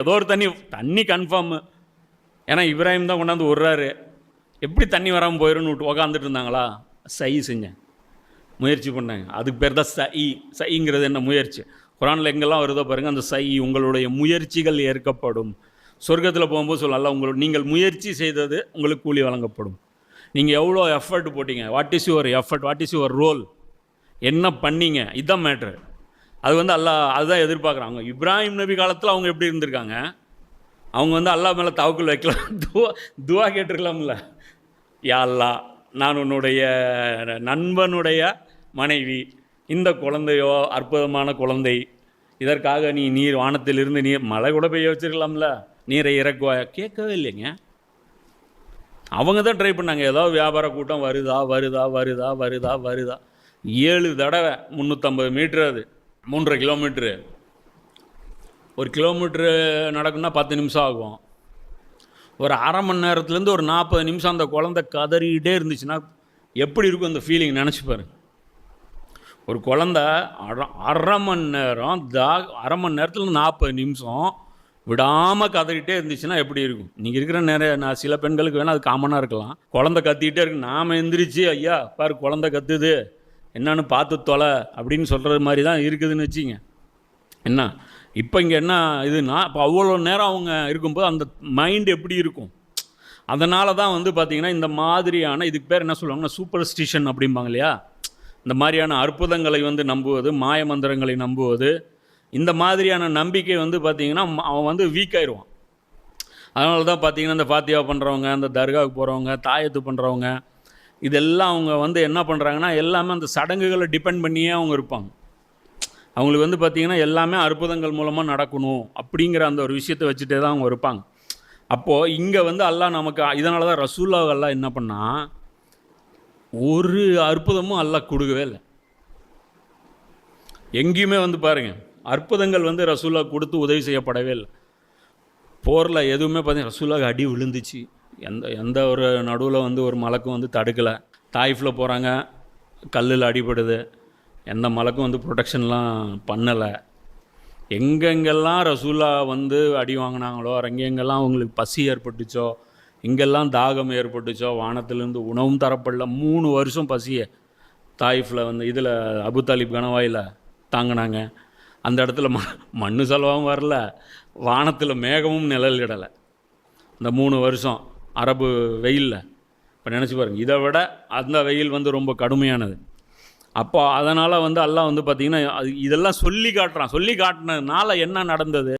ஏதோ ஒரு தண்ணி தண்ணி கன்ஃபார்மு. ஏன்னா இப்ராஹிம் தான் கொண்டாந்து விட்றாரு. எப்படி தண்ணி வராமல் போயிடும்னு விட்டு உக்காந்துட்டு இருந்தாங்களா? சை செஞ்சேன், முயற்சி பண்ணாங்க. அதுக்கு பேர் தான் சை. சைங்கிறது என்ன? முயற்சி. குரானில் எங்கெல்லாம் வருதோ பாருங்கள், அந்த சை உங்களுடைய முயற்சிகள் ஏற்கப்படும். சொர்க்கத்தில் போகும்போது சொல்லலாம், நீங்கள் முயற்சி செய்தது உங்களுக்கு கூலி வழங்கப்படும். நீங்கள் எவ்வளோ எஃபர்ட் போட்டிங்க, what is your effort, what is your role, என்ன பண்ணீங்க, இதுதான் மேட்ரு. அது வந்து அல்லாஹ் அதுதான் எதிர்பார்க்குறாங்க. இப்ராஹிம் நபி காலத்தில் அவங்க எப்படி இருந்திருக்காங்க? அவங்க வந்து அல்லாஹ் மேலே தவக்குல் வைக்கலாம், துவா கேட்டிருக்கலாம்ல. யா அல்லாஹ், நான் உன்னுடைய நண்பனுடைய மனைவி, இந்த குழந்தையோ அற்புதமான குழந்தை, இதற்காக நீர் வானத்திலிருந்து நீர் மழை கூட பெய்ய வச்சிருக்கலாம்ல, நீரை இறக்குவாயா? கேட்கவே இல்லைங்க. அவங்க தான் ட்ரை பண்ணாங்க. ஏதாவது வியாபார கூட்டம் வருதா வருதா வருதா வருதா வருதா 7 தடவை 350 மீட்ரு, அது 3.5 கிலோமீட்ரு. 1 கிலோமீட்ரு நடக்குன்னா 10 நிமிஷம் ஆகும். ஒரு அரை மணி நேரத்துலேருந்து ஒரு 40 நிமிஷம் அந்த குழந்தை கதறிக்கிட்டே இருந்துச்சுன்னா எப்படி இருக்கும் அந்த ஃபீலிங்? நினச்சி பாருங்க. ஒரு குழந்தை அரை மணி நேரம் அரை மணி நேரத்தில் 40 நிமிஷம் விடாமல் கதறிட்டே இருந்துச்சுன்னா எப்படி இருக்கும்? நீங்கள் இருக்கிற நான் சில பெண்களுக்கு வேணால் அது காமனாக இருக்கலாம். குழந்தை கத்திக்கிட்டே இருக்கு, நாம் எந்திரிச்சு ஐயா பாரு குழந்தை கத்துது என்னன்னு பார்த்து தொலை அப்படின்னு சொல்கிறது மாதிரி தான் இருக்குதுன்னு வச்சிங்க. என்ன இப்போ இங்கே என்ன இதுன்னா, இப்போ அவ்வளோ நேரம் அவங்க இருக்கும்போது அந்த மைண்டு எப்படி இருக்கும்? அதனால தான் வந்து பார்த்திங்கன்னா இந்த மாதிரியான, இதுக்கு பேர் என்ன சொல்லுவாங்கன்னா சூப்பர்ஸ்டிஷன் அப்படிம்பாங்க இல்லையா? இந்த மாதிரியான அற்புதங்களை வந்து நம்புவது, மாய மந்திரங்களை நம்புவது, இந்த மாதிரியான நம்பிக்கை வந்து பார்த்திங்கன்னா அவன் வந்து வீக் ஆயிடுவான். அதனால தான் பார்த்திங்கன்னா இந்த ஃபாத்தியா பண்ணுறவங்க, அந்த தர்காவுக்கு போகிறவங்க, தாயத்து பண்ணுறவங்க, இதெல்லாம் அவங்க வந்து என்ன பண்ணுறாங்கன்னா எல்லாமே அந்த சடங்குகளை டிபெண்ட் பண்ணியே அவங்க இருப்பாங்க. அவங்களுக்கு வந்து பார்த்திங்கன்னா எல்லாமே அற்புதங்கள் மூலமாக நடக்கணும் அப்படிங்கிற அந்த ஒரு விஷயத்தை வச்சுட்டே தான் அவங்க இருப்பாங்க. அப்போது இங்கே வந்து அல்லாஹ் நமக்கு, இதனால தான் ரசூலுல்லாஹ் அல்லாஹ் என்ன பண்ணால் ஒரு அற்புதமும் அல்லாஹ் கொடுக்கவே இல்லை. எங்கேயுமே வந்து பாருங்கள் அற்புதங்கள் வந்து ரசூலுல்லாஹ் கொடுத்து உதவி செய்யப்படவே இல்லை. போரில் எதுவுமே பார்த்தீங்கன்னா ரசூலுல்லாஹ் அடி விழுந்துச்சு, எந்த ஒரு நடுவில் வந்து ஒரு மலக்கும் வந்து தடுக்கலை. தாயிஃபில் போகிறாங்க, கல்லில் அடிபடுது, எந்த மலக்கும் வந்து ப்ரொடெக்ஷன்லாம் பண்ணலை. எங்கெங்கெல்லாம் ரசூலுல்லாஹ் வந்து அடி வாங்கினாங்களோ, எங்கெங்கெல்லாம் அவங்களுக்கு பசி ஏற்பட்டுச்சோ, இங்கெல்லாம் தாகம் ஏற்பட்டுச்சோ, வானத்திலேருந்து உணவும் தரப்படல. 3 வருஷம் பசியை தாயிஃபில் வந்து இதில் அபு தாலிப் கணவாயில் தாங்கினாங்க. அந்த இடத்துல மண்ணு செலவாகவும் வரல, வானத்தில் மேகமும் நிழலிடலை இந்த 3 வருஷம் அரபு வெயிலில். இப்போ நினச்சி பாருங்கள், இதை விட அந்த வெயில் வந்து ரொம்ப கடுமையானது. அப்போ அதனால் வந்து அல்லாஹ் வந்து பார்த்திங்கன்னா இதெல்லாம் சொல்லி காட்டுறான். சொல்லி காட்டினதுனால என்ன நடந்தது?